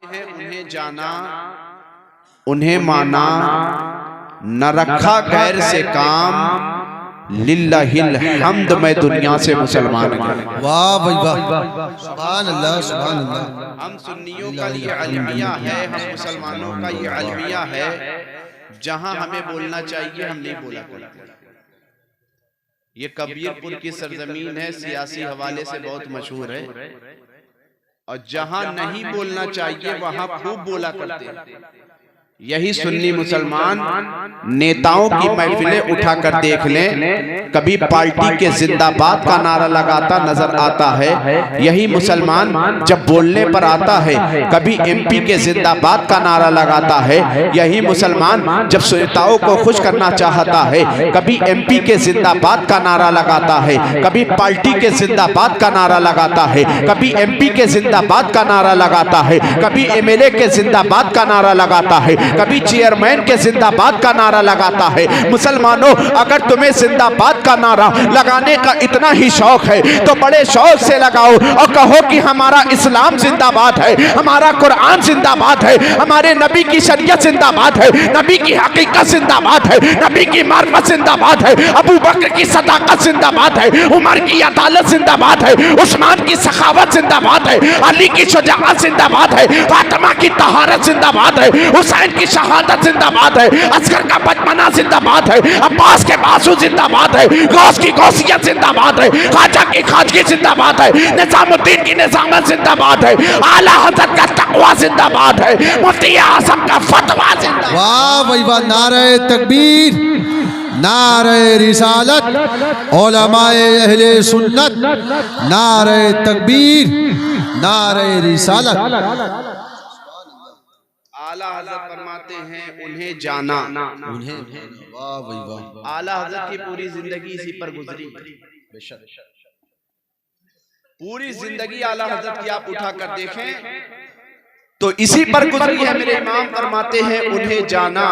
है उन्हें जाना, उन्हें माना, न रखा गैर से काम, लिल्लाहिल हम्द मैं दुनिया से मुसलमान हूं। वाह भाई वाह, सुभान अल्लाह सुभान अल्लाह। हम सुन्नियों का ये अलमिया है, हम मुसलमानों का ये अलमिया है, जहां हमें बोलना चाहिए हम नहीं बोला करते। ये कबीरपुर की सरजमीन है, सियासी हवाले से बहुत मशहूर है, और जहां नहीं बोलना चाहिए वहां खूब बोला करते हैं। यही सुन्नी मुसलमान नेताओं की महफिलें उठाकर देख लें, कभी पार्टी के जिंदाबाद का नारा लगाता नजर आता है। यही मुसलमान जब बोलने पर आता है कभी एमपी के जिंदाबाद का नारा लगाता है। यही मुसलमान जब श्रोताओं को खुश करना चाहता है कभी एमपी के जिंदाबाद का नारा लगाता है, कभी पार्टी के जिंदाबाद का नारा लगाता है, कभी एमपी के जिंदाबाद का नारा लगाता है, कभी एमएलए के जिंदाबाद का नारा लगाता है, कभी चेयरमैन के जिंदाबाद का नारा लगाता है। मुसलमानों, अगर तुम्हें जिंदाबाद का नारा लगाने का इतना ही शौक है तो बड़े शौक से लगाओ और कहो कि हमारा इस्लाम जिंदाबाद है, हमारा कुरान जिंदाबाद है, हमारे नबी की शरीयत जिंदाबाद है, नबी की हकीकत जिंदाबाद है, नबी की मार्फत जिंदाबाद है, अबू बकर की सदाकत जिंदाबाद है, उमर की अदालत जिंदाबाद है, उस्मान की सखावत जिंदाबाद है, अली की शुजाअत जिंदाबाद है, फातिमा की तहारत जिंदाबाद है, हुसैन की शहादत जिंदाबाद है, असगर का बचपना जिंदाबाद है, अब्बास के बासु जिंदाबाद है, गौस की गौसियत जिंदाबाद है, ख्वाजा की खाजगी जिंदाबाद है, निजामुद्दीन की निजामत जिंदाबाद है, आला हज़रत का तक़वा जिंदाबाद है, मुफ्ती आज़म का फतवा जिंदाबाद। वाह भाई वाह, नारे तकबीर, नारे रिसालत, उलमाए अहले सुन्नत, नारे तकबीर, नारे रिसालत। आला हज़रत फरमाते हैं उन्हें जाना, उन्हें वाह भाई वाह। आला हज़रत की पूरी जिंदगी इसी पर गुजरी, पूरी जिंदगी आला हज़रत की आप उठा कर देखें तो इसी पर गुजरी है। मेरे इमाम फरमाते हैं उन्हें जाना,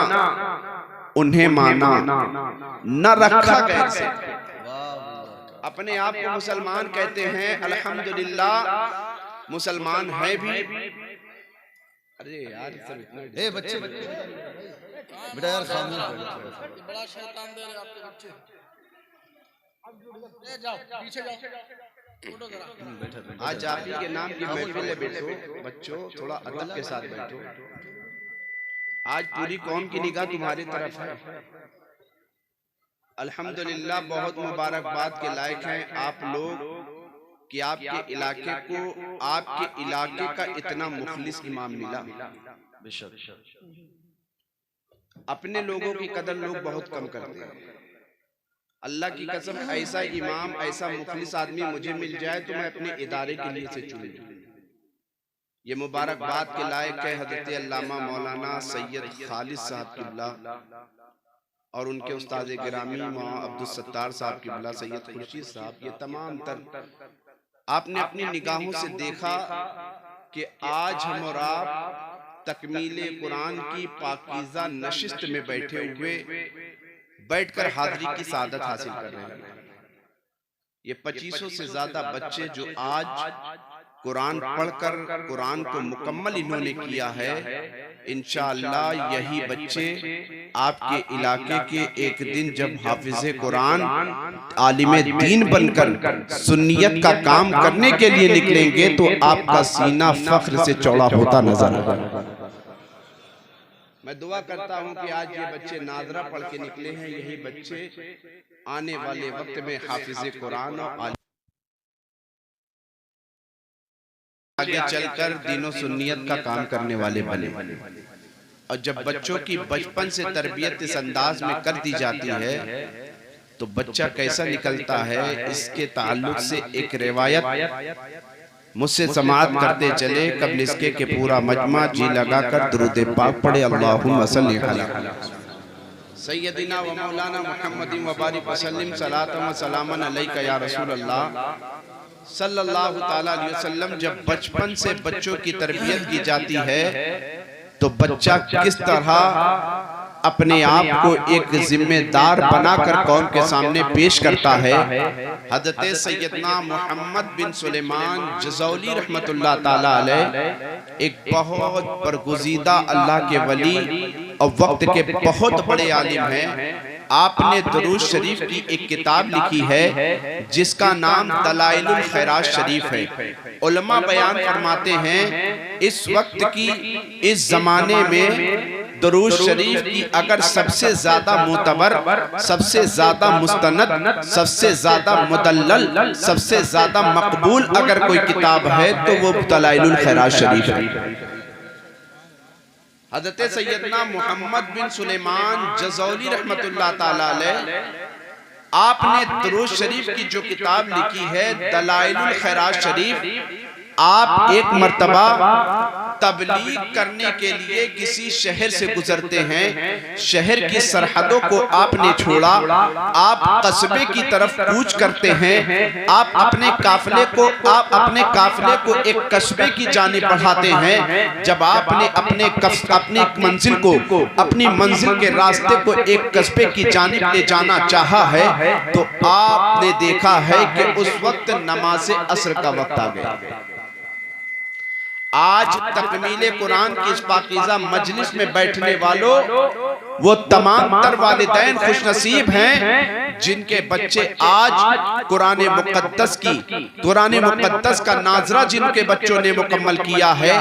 उन्हें माना, न रखा गैर से। अपने आप को मुसलमान कहते हैं, अल्हम्दुलिल्लाह मुसलमान है भी। अरे यार सब इतना ए बच्चे बेटा यार खामोश बड़ा शैतान दे रहे आपके बच्चे। ले जाओ पीछे जाओ, फोटो जरा। आज आप ही के नाम की महफिल है बैठो बच्चों, थोड़ा अदब के साथ बैठो। आज पूरी कौम की निगाह तुम्हारी तरफ है। अल्हम्दुलिल्लाह बहुत मुबारकबाद के लायक हैं आप लोग कि आपके इलाके को, आपके इलाके का इतना मुखलिस इमाम मिला। अपने लोगों की कदर लोग बहुत कम करते हैं। अल्लाह की कसम, ऐसा इमाम, ऐसा मुखलिस आदमी मुझे मिल जाए तो मैं अपने इदारे के लिए से चुन लूं। ये मुबारकबाद के लायक है हज़रत अल्लामा मौलाना सैयद खालिद साहब किबला और उनके उस्ताद गिरामी मौलाना अब्दुल सत्तार साहब किबला, सैयद खुर्शीद साहब। ये तमाम तर आपने अपनी निगाहों से देखा कि आज हम और आप तकमीले कुरान की पाकीज़ा नशिस्त में बैठे हुए बैठकर हाज़री की सादत हासिल कर रहे हैं। ये 2500 से ज्यादा बच्चे जो आज कुरान पढ़कर कुरान को मुकम्मल इन्होंने किया है, इंशाअल्लाह यही बच्चे आपके इलाके के एक दिन जब हाफिज़े कुरान, आलिमे दीन बनकर सुन्नियत का काम करने के लिए निकलेंगे तो आपका सीना फख्र से चौड़ा होता नजर आएगा। मैं दुआ करता हूं कि आज ये बच्चे नाज़रा पढ़ के निकले हैं, यही बच्चे आने वाले वक्त में हाफिज़े कुरान और आगे चलकर दीनों सुन्नियत का काम करने वाले बने। और जब बच्चों की बचपन से तरबियत इस अंदाज में कर दी जाती है तो बच्चा कैसा निकलता है, इसके ताल्लुक से एक रिवायत मुझसे समाअत करते चले कबल इसके के पूरा मजमा जी लगाकर दुरूद पाक पढ़े, अल्लाहुम्मा सल्ली अला सय्यदिना व मौलाना मुहम्मदिन व बारिक वसल्लिम सलातन व सलामन अलैका या रसूल अल्लाह सल्लल्लाहु ताला अलैहि वसल्लम। जब बचपन से बच्चों की तरबियत की जाती है तो बच्चा किस तरह अपने आप को एक जिम्मेदार बनाकर कौम के सामने पेश करता है। हज़रत सैयदना मोहम्मद बिन सुलेमान जज़ौली रहमतुल्लाह ताला अलैह एक बहुत बरगुज़ीदा अल्लाह के वली और वक्त के बहुत बड़े आलिम हैं। आपने दुरूद शरीफ की एक किताब लिखी है जिसका नाम दलाइलुल खैरात शरीफ है। उलमा बयान फरमाते हैं इस वक्त की इस जमाने में दुरूद शरीफ की अगर सबसे ज्यादा मुतबर, सबसे ज्यादा मुस्तनद, सबसे ज्यादा मुदल्लल, सबसे ज्यादा मकबूल अगर कोई किताब है तो वो दलाइलुल खैरात शरीफ है। हज़रत सैयदना मोहम्मद बिन सुलेमान जज़ौली रहमतुल्लाह ताला अलैह आपने दुरूद शरीफ की जो किताब लिखी है दलाइलुल खैरात शरीफ, आप एक मर्तबा तबलीग करने के लिए किसी शहर से गुजरते हैं। शहर की सरहदों को आपने छोड़ा, आप कस्बे की तरफ कूच करते हैं। आप अपने काफिले को एक कस्बे की जानिब बढ़ाते हैं। जब आपने अपनी मंजिल के रास्ते को एक कस्बे की जानिब ले जाना चाहा है तो आपने देखा है कि उस वक्त नमाज असर का वक्त आ गया। आज तकमीले कुरान की इस पाकीज़ा मजलिस में बैठने वालों, वो तमाम तर वालिदैन खुशनसीब हैं जिनके बच्चे आज कुरान मुक़द्दस का नाजरा जिनके बच्चों ने मुकम्मल किया है।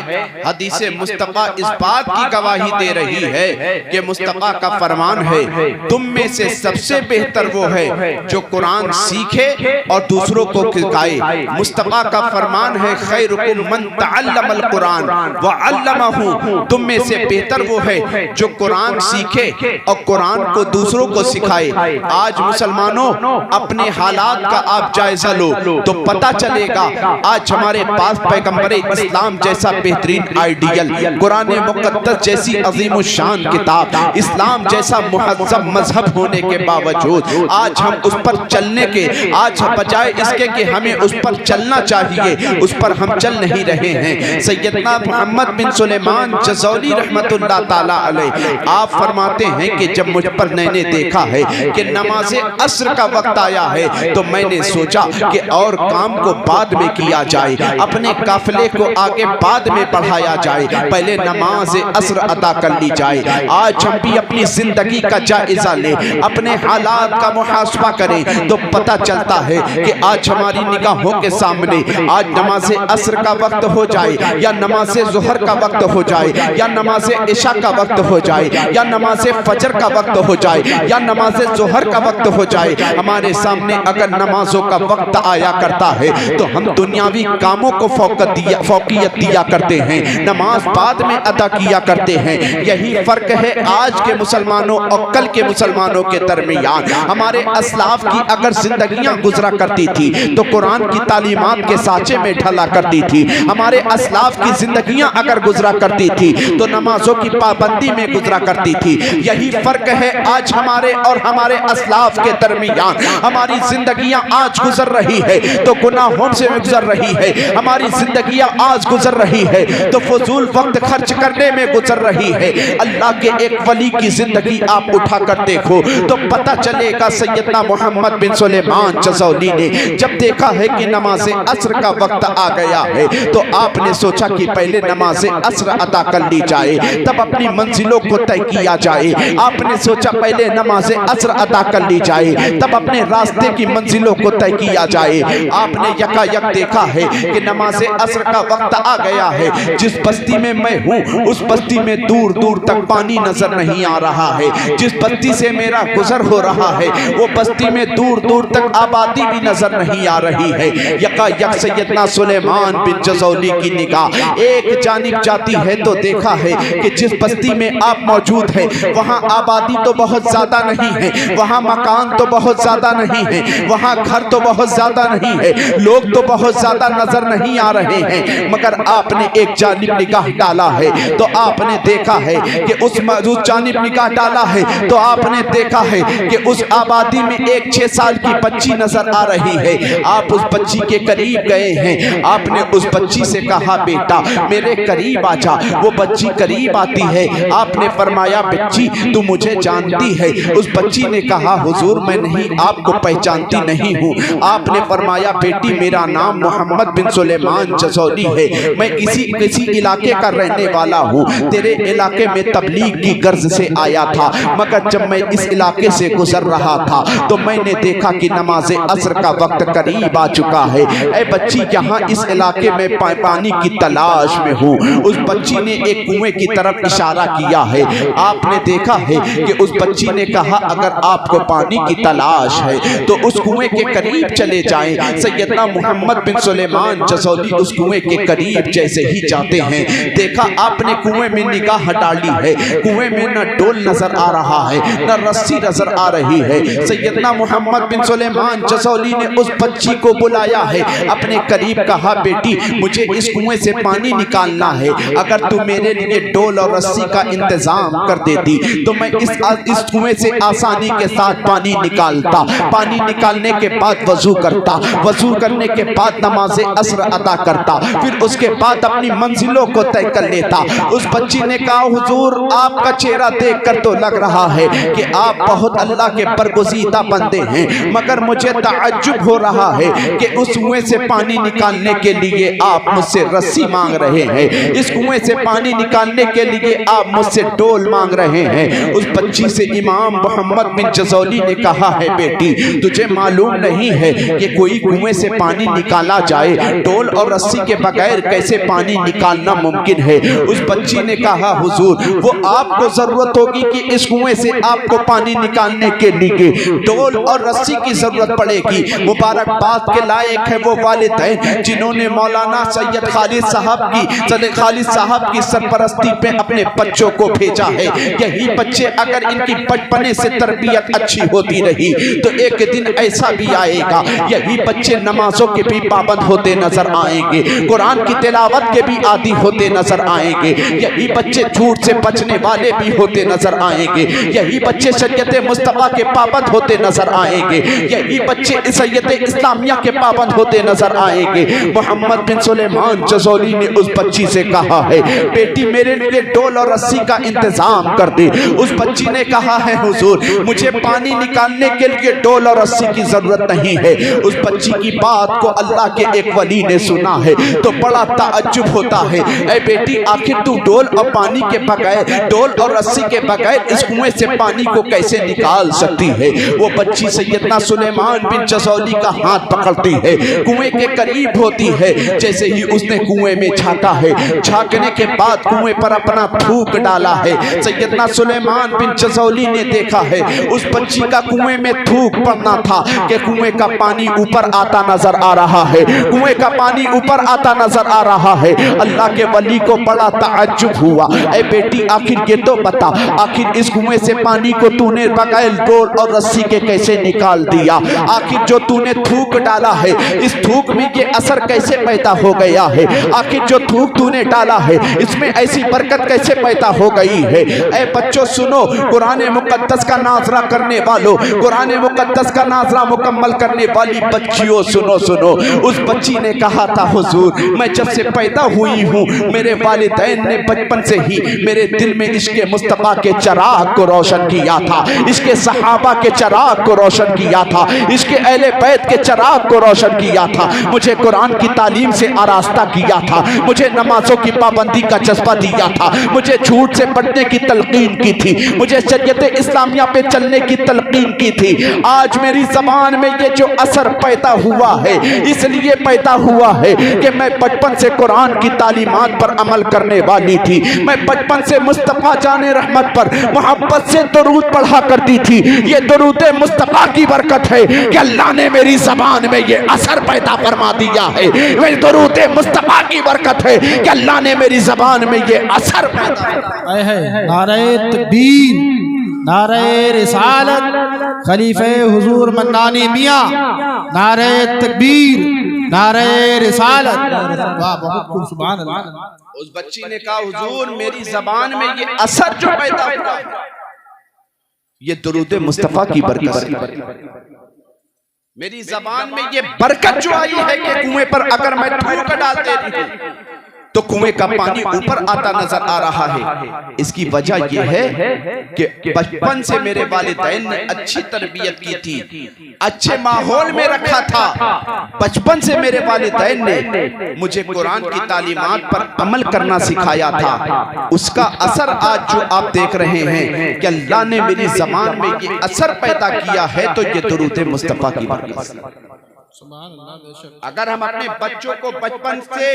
हदीस मुस्तफ़ा इस बात की गवाही दे रही है कि मुस्तफ़ा का फरमान है, तुम में से सबसे बेहतर वो है जो कुरान सीखे और दूसरों को सिखाए। मुस्तफ़ा का फरमान है, खैरुकुम मन तअल्लमल कुरान व अल्लमहु, तुम में से बेहतर वो है जो कुरान सीखे और कुरान को दूसरों को सिखाए। आज मुसलमानों अपने हालात का आप जायजा लो तो पता चलेगा आज हमारे पास पैगंबर इस्लाम जैसा बेहतरीन आइडियल, कुरान मुक़द्दस जैसी अजीम शान किताब, इस्लाम जैसा मुहज़्ज़ब मजहब होने के बावजूद आज हम उस पर चलने के, आज बजाय इसके कि हमें उस पर चलना चाहिए उस पर हम चल नहीं रहे हैं। सैयदना मोहम्मद बिन सुलेमान जज़ौली रहमतुल्लाह ताला अलैह आप फरमाते हैं कि जब मुझ पर मैंने देखा है कि नमाज असर का वक्त आया है तो मैंने सोचा कि और काम को बाद में किया जाए, अपने काफिले को आगे बाद में बढ़ाया जाए, पहले नमाज असर अदा कर ली जाए। आज हम भी अपनी जिंदगी का जायजा लें, अपने हालात का मुहासबा करें तो पता चलता है कि आज हमारी निगाहों के सामने आज नमाज असर का वक्त हो जाए या नमाज ज़ुहर का वक्त हो जाए या नमाज इशा का वक्त हो जाए या नमाज फजर का वक्त हो जाए या नमाज ज़ुहर का वक्त हो जाए, हमारे सामने अगर नमाजों का वक्त आया करता है तो हम दुनियावी कामों को फौकियत दिया करते हैं, नमाज बाद में अदा किया करते हैं। यही फर्क है आज के मुसलमानों और कल के मुसलमानों के दरमियान। हमारे असलाफ की अगर जिंदगियां गुजरा करती थी तो कुरान की तालीमात के साँचे में ढला करती थी। हमारे असलाफ की जिंदगियां अगर गुजरा करती थी तो नमाजों की पाबंदी में गुजरा करती थी। यही फर्क है आज हमारे और हमारे असलाफ के दरमियान। हमारी जिंदगियां आज गुजर रही है तो गुनाहों से गुजर रही है, हमारी जिंदगियां आज गुजर रही है तो फजूल वक्त खर्च करने में गुजर रही है। अल्लाह के एक वली की जिंदगी आप उठा कर देखो तो पता चलेगा सैयदना मोहम्मद बिन सुलेमान जज़ौली ने जब देखा है कि नमाज असर का वक्त आ गया है तो आपने सोचा कि पहले नमाज असर अदा कर ली जाए, तब अपनी मंजिलों को तय किया जाए। आपने सोचा पहले नमाज असर अदा कर ली जाए, तब अपने रास्ते की मंजिलों को तय किया जाए। आपने यकायक देखा है कि नमाज असर का वक्त आ गया है। जिस बस्ती में मैं हूँ उस बस्ती में दूर दूर तक पानी नजर नहीं आ रहा है, जिस बस्ती से मेरा गुजर हो रहा है वो बस्ती में दूर दूर तक आबादी भी नजर नहीं आ रही है। यकायक सैयदना सुलेमान बिन जज़ौली की निगाह एक जानिब जाती है तो देखा है कि जिस बस्ती में आप मौजूद हैं वहाँ आबादी तो बहुत ज्यादा नहीं है, वहाँ मकान तो बहुत ज्यादा नहीं है, वहाँ घर तो बहुत ज्यादा नहीं है, लोग तो बहुत ज्यादा नजर नहीं आ रहे हैं, मगर आपने एक जानिब निगाह डाला है तो आपने देखा है कि उस जानिब निगाह डाला है तो आपने देखा है कि उस आबादी में एक 6 साल की बच्ची नजर आ रही है। आप उस बच्ची के करीब गए हैं, आपने उस बच्ची से कहा बेटा मेरे करीब आ जा। वो बच्ची करीब आती है, आपने फरमाया बच्ची बच्ची तू मुझे जानती है? उस बच्ची ने कहा हुजूर मैं नहीं आपको पहचानती नहीं हूँ। आपने फरमाया बेटी मेरा नाम मोहम्मद बिन सुलेमान जसौली है, मैं किसी इलाके का रहने वाला हूँ, तेरे इलाके में तबलीग की गर्ज से आया था, मगर जब मैं इस इलाके से गुजर रहा था तो मैंने देखा कि नमाज असर का वक्त करीब आ चुका है। ऐ बच्ची यहाँ इस इलाके में पानी की तलाश में हूँ। उस बच्ची ने एक कुएं की तरफ इशारा किया है। आपने देखा है कि उस बच्ची ने कहा अगर आपको पानी की तलाश है तो उस कुएं के करीब चले जाएं। सैयदना मोहम्मद बिन सुलेमान जसौली उस कुएं के करीब जैसे ही जाते हैं, देखा आपने कुएं में निगाह डाली है, कुएं में न डोल नजर आ रहा है न रस्सी नजर आ रही है। सैयदना मोहम्मद बिन सुलेमान जसौली ने उस बच्ची को बुलाया है, अपने करीब कहा बेटी मुझे इस कुएं से पानी निकालना है, अगर तू मेरे लिए डोल और रस्सी का इंतजाम कर देती तो मैं इस कुएं से आसानी के साथ पानी निकालता। पानी निकालने के बाद वजू करता, वजू करने के बाद नमाज असर अदा करता, फिर उसके बाद अपनी मंजिलों को तय कर लेता। उस बच्ची ने कहा हुजूर आपका चेहरा देखकर तो लग रहा है कि आप बहुत अल्लाह के बरगुज़ीदा बंदे हैं, मगर मुझे ताज्जुब हो रहा है कि उस कुएं से पानी निकालने के लिए आप मुझसे रस्सी मांग रहे हैं, इस कुएं से पानी निकालने के लिए आप मुझसे डोल मांग रहे हैं। उस बच्ची से इमाम मोहम्मद बिन जसौली ने कहा है बेटी तुझे मालूम नहीं है कि कोई कुएं से पानी निकाला जाए, डोल और रस्सी के बगैर कैसे पानी निकालना मुमकिन है? उस बच्ची ने कहा हुजूर वो आपको जरूरत होगी कि इस कुएं से आपको पानी निकालने के लिए डोल और रस्सी की जरूरत पड़ेगी। मुबारकबाद के लायक है वो वालिदैन जिन्होंने मौलाना सैयद खालिद साहब की सरपरस्ती पे अपने बच्चों को भेजा है। यही बच्चे अगर इनकी बचपने से तरबियत अच्छी होती रही तो एक दिन ऐसा भी आएगा यही बच्चे नमाजों के भी पाबंद होते नजर आएंगे, कुरान की तिलावत के भी आदी होते नजर आएंगे, यही बच्चे झूठ से बचने वाले भी होते नजर आएंगे, यही बच्चे शरीयत मुस्तफा के पाबंद होते नजर आएंगे, यही बच्चे शरीयत इस्लामिया के पाबंद होते नजर आएंगे। मोहम्मद बिन सुलेमान जसौली ने उस बच्ची से कहा है बेटी मेरे लिए डोल और रस्सी का इंतजाम कर दे। उस बच्ची ने कहा है हुजूर मुझे पानी निकालने के लिए डोल और रस्सी की जरूरत नहीं है। उस बच्ची की बात को अल्लाह के एक वली ने सुना है तो बड़ा ताज्जुब होता है, ऐ बेटी आखिर तू डोल और पानी के बगैर, डोल और रस्सी के बगैर इस कुएं से पानी को कैसे निकाल सकती है? वो बच्ची सैयदना सुलेमान बिन जसौली का हाथ पकड़ती है, कुएं के करीब होती है, जैसे ही उसने कुएं में झांका है, झांकने के बाद कुएं पर अपना थूक डाला है। सैयदना सुलेमान बिन जसौली ने देखा है उस बच्ची का कुएं में थूक पड़ना था कि कुएं का पानी ऊपर आता नजर आ रहा है, कुएं का पानी ऊपर आता नजर आ रहा है। अल्लाह के वली को बड़ा ताज्जुब हुआ, ऐ बेटी आखिर ये तो बता आखिर इस कुएं से पानी को तूने बगैर डोल और रस्सी के कैसे निकाल दिया? आखिर जो तूने थूक डाला है इस थूक में ये असर कैसे पैदा हो गया है? आखिर जो थूक तूने डाला है इसमें ऐसी बरकत कैसे पैदा हो गई है? ऐ बच्चों सुनो, कुरान मुकद्दस का नाजरा करने वालों, कुरान मुकद्दस का नाजरा मुकम्मल करने वाली बच्चियों सुनो सुनो। उस बच्ची ने कहा था हुजूर मैं जब से पैदा हुई हूँ मेरे वालिदैन ने बचपन से ही मेरे दिल में इश्क़े मुस्तफ़ा के चिराग को रोशन किया था, इश्क़े सहाबा के चिराग को रोशन किया था, इश्क़े अहले बैत के चिराग को रोशन किया था, मुझे कुरान की तालीम से आरास्ता किया था, मुझे नमाजों की पाबंदी का जज्बा दिया था, मुझे झूठ से बचने की तलकीन की थी, मुझे शरीयत इस्लामिया पे चलने की तलकीन की थी। आज मेरी ज़बान में ये जो असर पैदा हुआ है इसलिए पैदा हुआ है कि मैं बचपन से कुरान की तालीमात पर अमल करने वाली थी, मैं बचपन से मुस्तफ़ा जाने रहमत पर मोहब्बत से दुरूद पढ़ा करती थी। ये दुरूद मुस्तफ़ा की बरकत है कि अल्लाह ने मेरी ज़बान में ये असर पैदा फरमा दिया है। मेरी दुरूद मुस्तफ़ा की बरकत है कि अल्लाह ने मेरी ज़बान में ये असर पैदा। नारे तकबीर, नारे रिसालत, खलीफे हुजूर मन्नानी मियां, नारे तकबीर, नारे रिसालत। वाह बहुत खूब, सुभान अल्लाह। उस बच्ची ने कहा हुजूर मेरी ज़बान में ये असर जो पैदा हुआ ये दुरूद मुस्तफ़ा की बरकत, मेरी ज़बान में ये बरकत जो आई है कि कुएं पर अगर मैं थूक डाल देती हूं तो कुएं का पानी ऊपर आता नजर आ रहा है। इसकी वजह यह है कि बचपन से मेरे वालिदैन ने अच्छी तरबियत की थी, अच्छे माहौल में रखा था। बचपन से मेरे वालिदैन ने मुझे कुरान की तालीमात पर अमल करना सिखाया था। उसका असर आज जो आप देख रहे हैं कि अल्लाह ने मेरी ज़बान में ये असर पैदा किया है, तो ये दुरूद मुस्तफ़ा की बरकत। अगर हम अपने बच्चों को बचपन से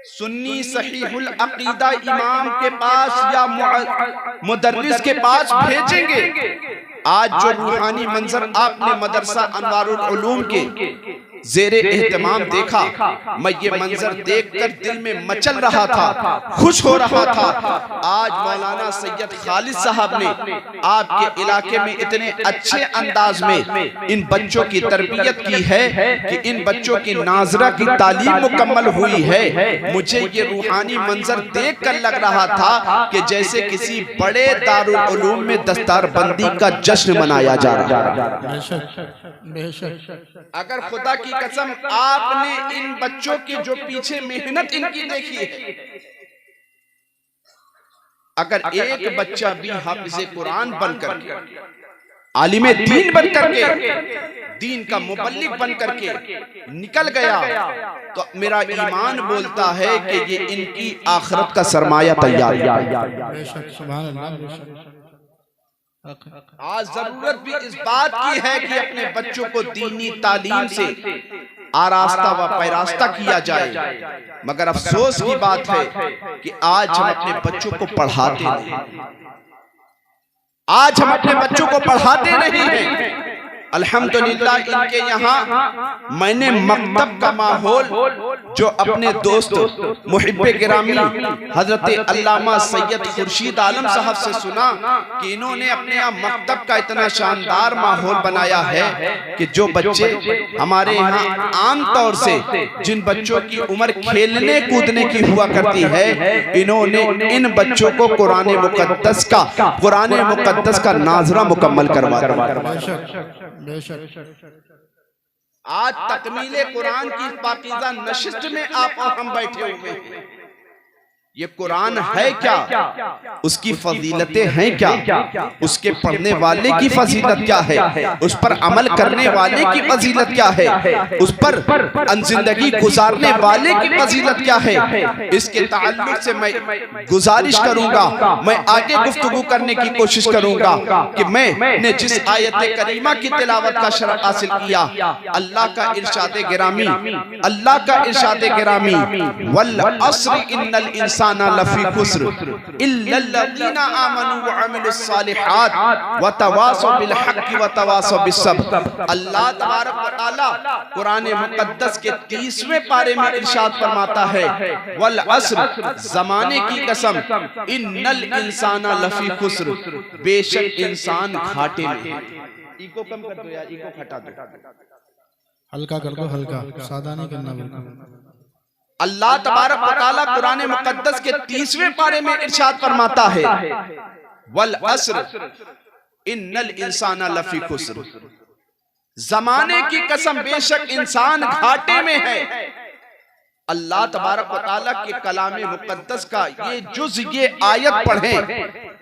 सुन्नी सहीहुल अकीदा इमाम के पास या मुदर्रिस के पास भेजेंगे, आज जो रूहानी मंजर आपने मदरसा अनवारुल उलूम के ज़ेरे एहतमाम देखा, मैं ये मंजर देखकर दिल में मचल रहा था, खुश हो रहा था। आज मौलाना सैयद खालिद साहब ने आपके इलाके में इतने अच्छे अंदाज में इन बच्चों की तरबियत की है कि इन बच्चों की नाजरा की तालीम मुकम्मल हुई है। मुझे ये रूहानी मंजर देखकर लग रहा था कि जैसे किसी बड़े दारुल उलूम में दस्तारबंदी का जश्न मनाया जा रहा है। अगर खुदा की कसम आपने इन बच्चों के जो पीछे मेहनत इनकी देखी है, अगर एक बच्चा भी हाफिज़े कुरान बनकर के, आलिमे दीन बनकर के, दीन का मुबल्लिग बनकर के निकल गया, तो मेरा ईमान बोलता है कि ये इनकी आखिरत का सरमाया तैयार है। आज जरूरत भी इस बात की है कि अपने बच्चों को दीनी तालीम से आरास्ता व पैरास्ता किया जाए, मगर अफसोस की बात है कि आज हम अपने बच्चों को पढ़ाते नहीं। आज हम अपने बच्चों को पढ़ाते नहीं हैं। अल्हम्दुलिल्लाह इनके यहाँ मैंने मकतब का माहौल जो अपने दोस्त मुहिब्बे गिरामी हजरत अल्लामा सैयद खुर्शीद आलम साहब से सुना कि इन्होंने अपने यहाँ मकतब का इतना शानदार माहौल बनाया है कि जो बच्चे हमारे यहाँ आम तौर से जिन बच्चों की उम्र खेलने कूदने की हुआ करती है, इन्होंने इन बच्चों को कुरान मुकद्दस का नाजरा मुकम्मल करवा। आज तकमीले कुरान की पाकीज़ा नशिस्त में आप और हम बैठे हुए हैं। ये कुरान है क्या, उसकी फजीलतें हैं क्या, उसके पढ़ने वाले की फजीलत क्या है, उस पर अमल करने वाले की फजीलत क्या है, उस पर जिंदगी गुजारने वाले की फजीलत क्या है, इसके ताल्लुक से मैं गुजारिश करूंगा, मैं आगे गुफ्तगू करने की कोशिश करूंगा कि मैंने जिस आयत करीमा की तिलावत का शरफ हासिल किया, अल्लाह का इरशाद गिरामी, वल अस्र इन्नल इंसान लफी खुस्र इल्लल्लज़ीना आमनू व अमिलुस सालिहात व तवासौ बिल हक़्क़ि व तवासौ बिस सब्र। अल्लाह तबारक व तआला कुरान मुक़द्दस के 30वें पारे में इरशाद फरमाता है, वल अस्र, ज़माने की कसम, इन्नल इंसाना लफी खुस्र, बेशक इंसान घाटे में है। इको कम कर दो यार, इको हटा दो, हल्का कर दो, हल्का, सादा नहीं करना बिल्कुल। अल्लाह तबारक व तआला कुरान मुक़द्दस के 30वें पारे में इरशाद फरमाता है, वल अस्र इन्नल इंसाना लफी खुस्र, ज़माने की कसम बेशक इंसान घाटे में है। अल्लाह तबारक व तआला के कलाम मुक़द्दस का ये जुज़, ये आयत पढ़ें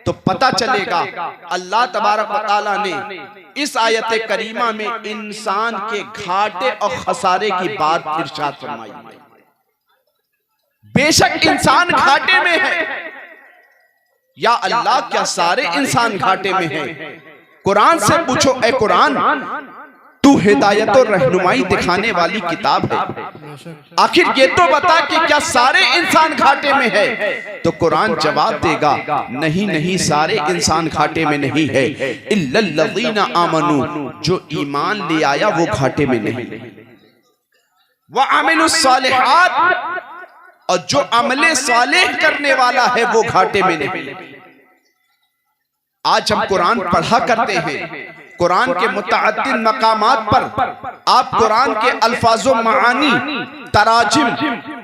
तो पता चलेगा अल्लाह तबारक व तआला ने इस आयत करीमा में इंसान के घाटे और खसारे की बात इरशाद फरमाई है। बेशक इंसान घाटे में है। या अल्लाह, क्या सारे इंसान घाटे में हैं? कुरान से पूछो, ए कुरान, तू हिदायत और रहनुमाई दिखाने वाली किताब है, आखिर ये तो बता कि क्या सारे इंसान घाटे में है? तो कुरान जवाब देगा, नहीं नहीं, सारे इंसान घाटे में नहीं है। इल्लल्लज़ीना आमनू, जो ईमान ले आया वो घाटे में नहीं। व अमिलुस सालिहात, और जो अमले सालेह करने वाला है वो घाटे में नहीं। आज हम कुरान पढ़ा करते हैं, कुरान के मुतअद्दिद मकामात पर आप कुरान के अल्फाजो मानी, तराजिम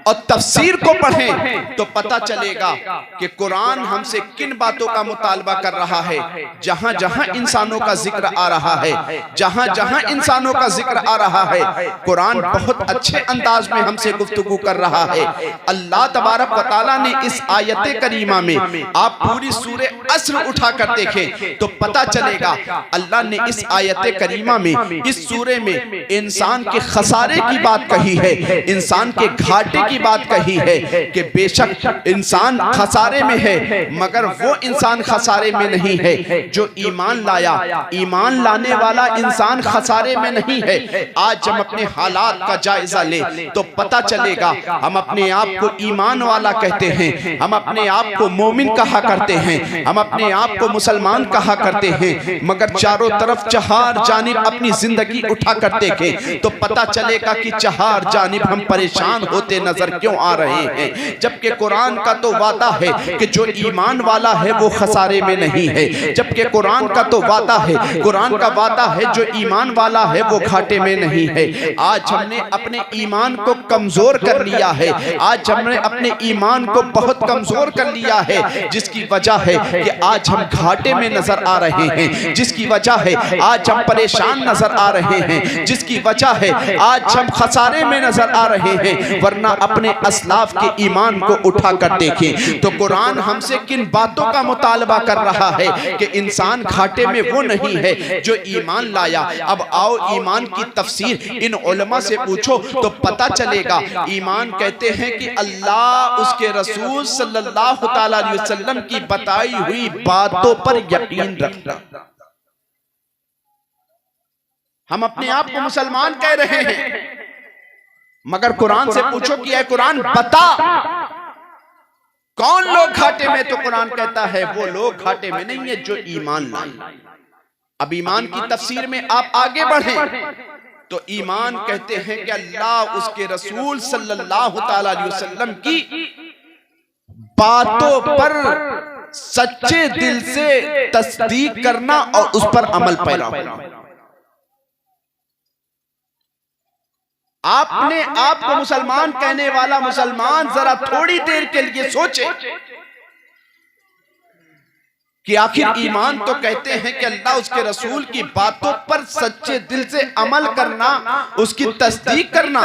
और तफसीर को पढ़ें तो पता चलेगा कि कुरान हमसे किन बातों का मुतालबा कर रहा है। जहां जहां इंसानों का जिक्र आ रहा है, जहां जहां इंसानों का जिक्र आ रहा है, कुरान बहुत अच्छे अंदाज में हमसे गुफ्तगू कर रहा है। अल्लाह तबारक व तआला ने इस आयत करीमा में, आप पूरी सूरे अस्र उठा कर देखें तो पता चलेगा अल्लाह ने इस आयत करीमा में, इस सूरे में इंसान के खसारे की बात कही है, इंसान के घाटे की बात कही है कि बेशक इंसान खसारे में है, मगर वो इंसान खसारे में नहीं है जो ईमान लाया। ईमान लाने वाला इंसान खसारे में नहीं है। आज जब अपने हालात का जायजा ले तो पता चलेगा हम अपने आप को ईमान वाला कहते हैं, हम अपने आप को मोमिन कहा करते हैं, हम अपने आप को मुसलमान कहा करते हैं, मगर चारों तरफ चार जानिब अपनी जिंदगी उठा कर देखें तो पता चलेगा कि चार जानिब हम परेशान होते नजर क्यों आ रहे हैं। जबकि कुरान का तो वादा है कि जो ईमान वाला है वो खसारे में नहीं है। जबकि कुरान का तो वादा है, कुरान का वादा है जो ईमान वाला है वो घाटे में नहीं है। आज हमने अपने ईमान को कमजोर कर लिया है, आज हमने अपने ईमान को बहुत कमजोर कर लिया है, जिसकी वजह है कि आज हम घाटे में नजर आ रहे हैं, जिसकी वजह है आज हम परेशान नजर आ रहे हैं, जिसकी वजह है आज हम खसारे में नजर आ रहे हैं। वरना अपने अस्लाफ के ईमान को उठा कर देखें तो कुरान हमसे किन बातों का मुतालबा कर रहा है कि इंसान घाटे में वो नहीं है जो ईमान लाया। अब आओ ईमान की तफसीर इन उलमा से पूछो तो पता चलेगा। ईमान कहते हैं कि अल्लाह उसके रसूल सल्लल्लाहु तआला अलैहि वसल्लम की बताई हुई बातों पर यकीन रखना। हम अपने आप को मुसलमान कह रहे हैं, मगर कुरान से पूछो कि ऐ कुरान बता कौन लोग घाटे में, तो कुरान कहता है वो लोग घाटे में नहीं है जो ईमान लाए। अब ईमान की तफसीर में आप आगे बढ़ें तो ईमान कहते हैं कि अल्लाह उसके रसूल सल्लल्लाहु तआला अलैहि वसल्लम की बातों पर सच्चे दिल से तस्दीक करना और उस पर अमल पैरा होना। आपने आप को मुसलमान कहने वाला मुसलमान जरा थोड़ी देर के लिए सोचे कि आखिर ईमान तो कहते हैं कि अल्लाह उसके रसूल की बातों पर सच्चे दिल से अमल करना, उसकी तस्दीक करना,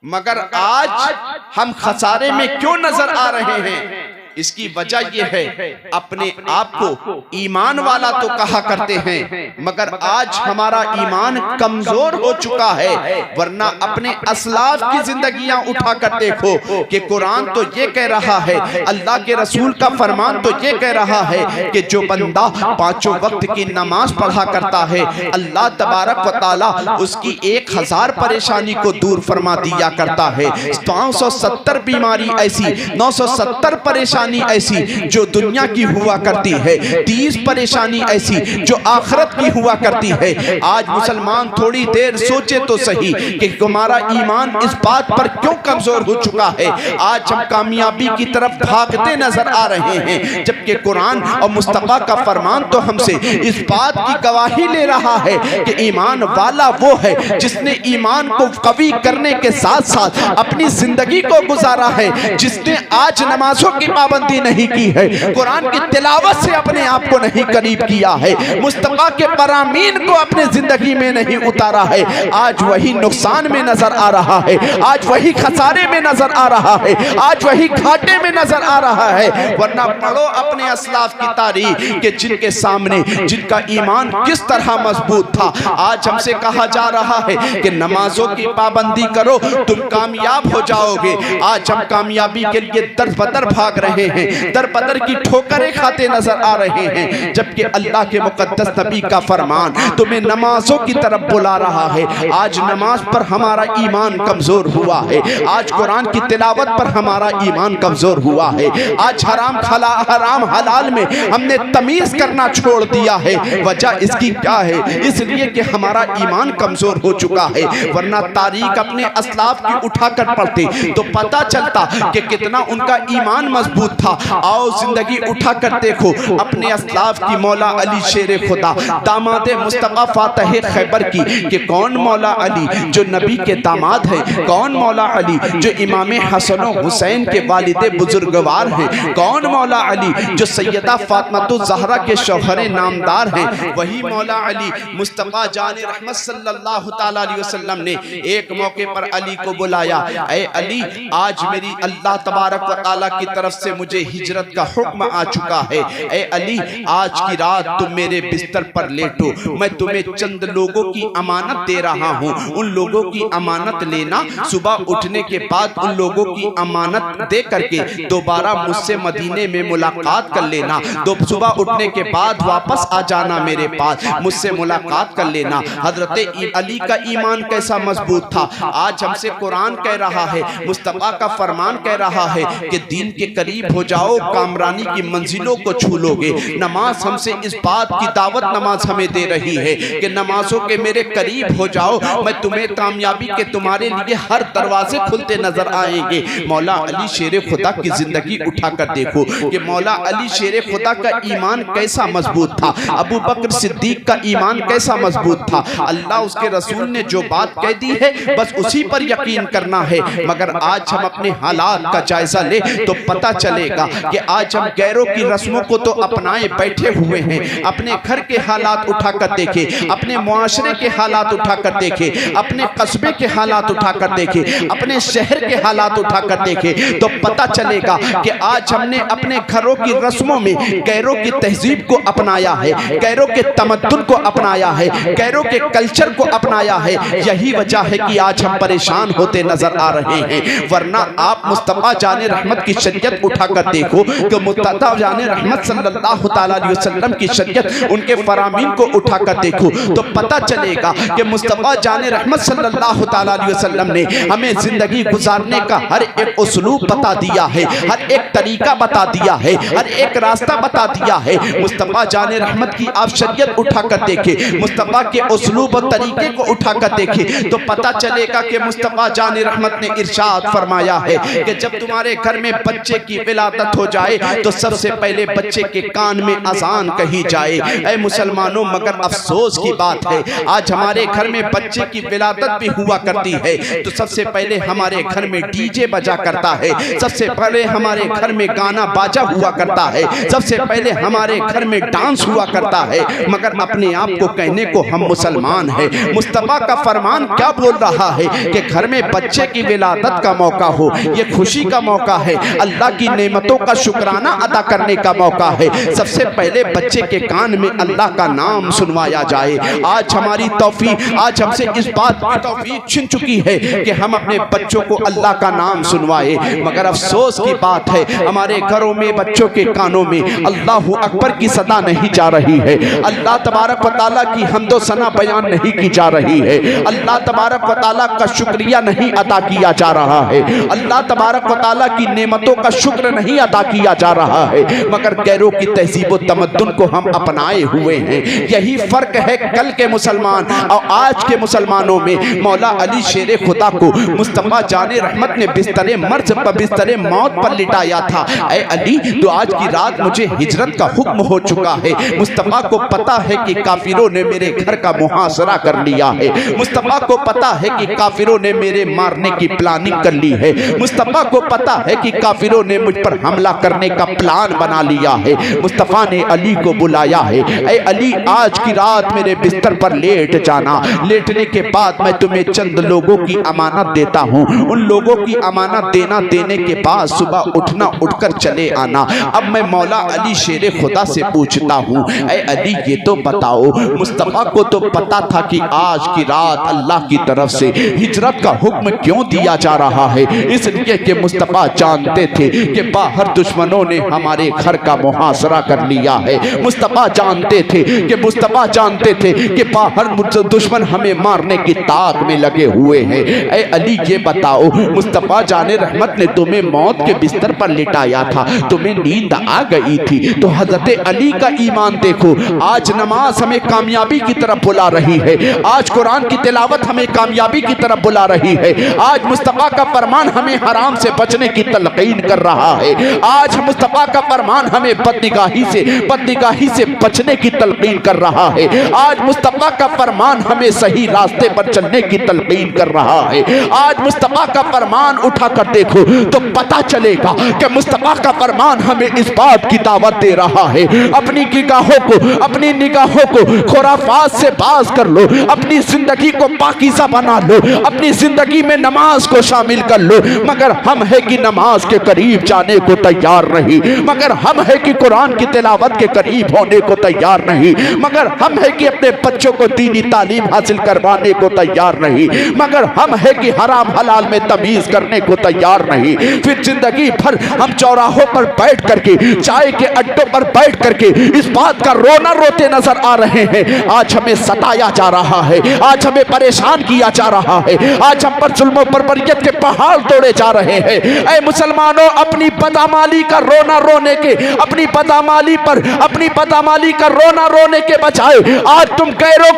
मगर आज हम खसारे में क्यों नजर आ रहे हैं। इसकी वजह यह है अपने आप को ईमान वाला तो कहा करते हैं, मगर आज हमारा ईमान कमजोर हो चुका है। वरना अपने असलाफ की जिंदगियां उठा कर देखो कि कुरान तो ये कह रहा है, अल्लाह के रसूल का फरमान तो ये कह रहा है कि जो बंदा पांचों वक्त की नमाज पढ़ा करता है अल्लाह तबारक व तआला उसकी 1000 परेशानी को दूर फरमा दिया करता है। 970 बीमारी ऐसी, 970 परेशानी ऐसी जो दुनिया की हुआ करती है, 30 परेशानी ऐसी जो आखिरत की हुआ करती है। आज मुसलमान थोड़ी देर सोचे तो सही कि हमारा ईमान इस बात पर क्यों कमजोर हो चुका है। आज हम कामयाबी की तरफ भागते नजर आ रहे हैं, जबकि कुरान और मुस्तफा का फरमान तो हमसे इस बात की गवाही ले रहा है कि ईमान वाला वो है जिसने ईमान को कवी करने के साथ साथ अपनी जिंदगी को गुजारा है, जिसने आज नमाजों की पाबंदी नहीं की है, कुरान की तिलावत से अपने आप को नहीं करीब किया है, मुस्तफा के परामीन को अपने जिंदगी में नहीं उतारा है। आज वही नुकसान में नजर आ रहा है, आज वही खसारे में नजर आ रहा है, आज वही घाटे में नजर आ रहा है। वरना पढ़ो अपने असलाफ की तारीख कि जिनके सामने जिनका ईमान किस तरह मजबूत था। आज हमसे कहा जा रहा है कि नमाजों की पाबंदी करो तुम कामयाब हो जाओगे। आज हम कामयाबी के लिए दर बदर भाग रहे हैं, दर बदर की ठोकरें खाते नजर आ रहे हैं, जबकि अल्लाह के मुकद्दस नबी का फरमान तुम्हें नमाजों की तरफ बुला रहा है। आज नमाज पर हमारा ईमान कमजोर हुआ है, आज कुरान की तिलावत पर हमारा ईमान कमजोर हुआ है, आज हराम हलाल में हमने तमीज करना छोड़ दिया है। वजह इसकी क्या है? इसलिए कि हमारा ईमान कमजोर हो चुका है। वरना तारीख अपने असलाफ की उठाकर पढ़ते तो पता चलता कि कितना उनका ईमान मजबूत था। आओ जिंदगी उठा कर देखो अपने असलाफ की, मौला अली शेर खुदा दामाद मुस्तफा फातह खैबर की, कि कौन मौला अली जो नबी के दामाद है, कौन मौला अली जो इमाम हसन हुसैन के वालिदे बुजुर्गवार हैं, कौन मौला अली जो सैयदा फातिमा ज़हरा के शौहरे नामदार हैं, वही मौला अली मुस्तफा जान रहमत सल्लल्लाहु तआला अलैहि वसल्लम ने एक मौके पर अली को बुलाया, ऐ अली आज मेरी अल्लाह तबारक व तआला की तरफ से मुझे हिजरत का हुक्म आ चुका है, ऐ अली आज की रात तुम मेरे बिस्तर पर लेटो, मैं तुम्हें चंद लोगों की अमानत दे रहा हूँ, उन लोगों की अमानत लेना, सुबह उठने के बाद उन लोगों की अमानत दे करके दोबारा मुझसे मदीने में मुलाकात कर लेना, तो सुबह उठने के बाद वापस आ जाना मेरे पास, मुझसे मुलाकात कर लेना। हजरत अली का ईमान कैसा मजबूत था। आज हमसे कुरान कह रहा है, मुस्तफा का फरमान कह रहा है कि दीन के करीब हो जाओ, कामरानी की मंजिलों को छू लोगे। नमाज हमसे इस बात की दावत नमाज हमें दे रही है कि नमाजों के मेरे करीब हो जाओ, मैं तुम्हें कामयाबी के तुम्हारे लिए हर दरवाजे खुलते नजर आएंगे। मौला अली शेर खुदा की जिंदगी उठाकर देखो कि मौला अली शेर खुदा का ईमान कैसा मजबूत था, अबू बकर सिद्दीक का ईमान कैसा मजबूत था। अल्लाह उसके रसूल ने जो बात कह दी है बस उसी पर यकीन करना है। मगर आज हम अपने हालात का जायजा ले तो पता चलेगा कि आज हम गैरों की रस्मों को तो अपनाए बैठे हुए हैं। अपने घर के हालात उठाकर देखे, अपने मुआशरे के हालात उठाकर देखे, अपने कस्बे के हालात उठाकर देखे, अपने शहर के हालात उठाकर देखे तो पता चलेगा कि आज हमने अपने घरों की रस्मों में गैरों की तहजीब को अपनाया है, गैरों के तमद्दुन को अपनाया है, गैरों के कल्चर को अपनाया है। यही वजह है कि आज हम परेशान होते नजर आ रहे हैं। वरना आप मुस्तफा जाने रहमत की शरीयत उठाकर देखो कि मुस्तफा जाने रहमत सल्लल्लाहु तआला अलैहि वसल्लम की शरीयत, उनके फरामीन को उठाकर देखो तो पता चलेगा कि मुस्तफा जाने रहमत सल्लल्लाहु तआला अलैहि वसल्लम ने हमें जिंदगी गुजारने का हर एक उस्लूब बता दिया है, हर एक तरीका बता दिया है, हर एक रास्ता बता दिया है। मुस्तफा जाने रहमत की आप शरीयत उठाकर देखे, मुस्तफा के उस्लूब और तरीके को उठाकर देखे तो पता चलेगा कि मुस्तफा जाने रहमत ने इरशाद फरमाया है कि जब तुम्हारे घर में बच्चे की विलादत हो जाए तो सबसे पहले बच्चे के कान में अजान कही जाए। ऐ मुसलमानों, मगर अफसोस की बात है आज हमारे घर में बच्चे की विलादत भी हुआ करती है तो सबसे पहले हमारे घर में डीजे बजा करता है, सबसे पहले हमारे घर में गाना बाजा हुआ करता है, सबसे पहले हमारे घर में डांस हुआ करता है। मगर अपने आप को कहने को हम मुसलमान हैं। मुस्तफा का फरमान क्या बोल रहा है कि घर में बच्चे की विलादत का मौका हो, ये खुशी का मौका है, अल्लाह की नेमतों का शुक्राना अदा करने का मौका है। सबसे पहले बच्चे के कान में अल्लाह का नाम सुनवाया जाए। आज हमारी तौफीक, आज हमसे इस बात की तौफीक छिन चुकी है कि हम अपने बच्चों को अल्लाह का नाम सुनवाए। मगर अफसोस की बात है हमारे घरों में बच्चों के कानों में अल्लाहु अकबर की सदा नहीं जा रही है, अल्लाह तबारक व तआला की हम्दो सना बयान नहीं की जा रही है, अल्लाह तबारक व तआला का शुक्रिया नहीं अदा किया जा रहा है, अल्लाह तबारक व तआला की नेमतों का शुक्र नहीं अदा किया जा रहा है। मगर गैरों की तहजीब व तमद्दुन को हम अपनाए हुए हैं। यही फर्क है कल के मुसलमान और आज के मुसलमानों में। मौला अली शेर खुदा को मुस्तफा जाने रहमत ने बिस्तरे मर्ज पर बिस्तरे मौत पर लिटाया था। ऐ अली, तो आज की रात मुझे हिजरत का हुक्म हो चुका है। मुस्तफा को पता है कि काफिरों ने मेरे घर का मुहासरा कर लिया है, मुस्तफा को पता है कि काफिरों ने मेरे मारने की प्लानिंग कर ली है, मुस्तफा को पता है कि काफिरों ने मुझ पर हमला करने का प्लान बना लिया है। मुस्तफा ने अली को बुलाया है, ऐ अली आज की रात मेरे बिस्तर पर लेट जाना, लेटने के बाद मैं तुम्हें चंद लोगों की अमानत देता हूँ, उन लोगों की अमानत देने के बाद सुबह उठना, उठकर चले आना। अब मैं मौला अली शेर खुदा से पूछता हूँ, ऐ अली ये तो बताओ, मुस्तफा को तो पता था कि आज की रात अल्लाह की तरफ से हिजरत का हुक्म क्यों दिया जा रहा है? इसलिए कि मुस्तफा जानते थे कि बाहर दुश्मनों ने हमारे घर का मुहासरा कर लिया है। मुस्तफा जानते थे कि बाहर दुश्मन हमें मारने की ताक में लगे हुए हैं। ऐ अली ये बताओ, मुस्तफा जाने रहमत ने तुम्हें मौत के बिस्तर पर लिटाया था, तुम्हें नींद आ गई थी, तो हजरत अली का ईमान देखो। आज नमाज हमें कामयाबी की तरफ बुला रही है, आज कुरान की तिलावत हमें कामयाबी की तरफ बुला रही है, आज मुस्तफा का फरमान हमें हराम से बचने की तलकीन कर रहा है। आज मुस्तफा का फरमान हमें बदनिगाही से बचने की तलकीन कर रहा है। आज मुस्तफा का फरमान हमें सही रास्ते पर चलने की तलकीन कर रहा है। आज मुस्तफा का फरमान उठा कर देखो तो पता चलेगा कि मुस्तफा का फरमान हमें इस बात की दावत दे रहा है, अपनी निगाहों को खुराफात से बाज कर लो, अपनी जिंदगी को पाकीज़ा बना लो, अपनी जिंदगी में नमाज को शामिल कर लो। मगर हम है कि नमाज के करीब जाने को तैयार नहीं, मगर हम है कि कुरान की तिलावत के करीब होने को तैयार नहीं, मगर हम है कि अपने बच्चों को दीनी तालीम हासिल करवाने को तैयार नहीं, मगर हम है कि हराम हलाल में तमीज करने को तैयार नहीं। फिर जिंदगी भर हम चौराहों पर बैठ करके, चाय के अड्डों पर बैठ करके इस बात का रोना रोते नजर आ रहे हैं। आज हमें सताया जा रहा है, आज हमें परेशान किया जा रहा है, आज हम पर जुल्मों पर बरकत के पहाड़ तोड़े जा रहे हैं। ऐ मुसलमानों, अपनी बदअमाली का रोना रोने के, अपनी बदअमाली का रोना रोने के बजाय आज तुम गैरों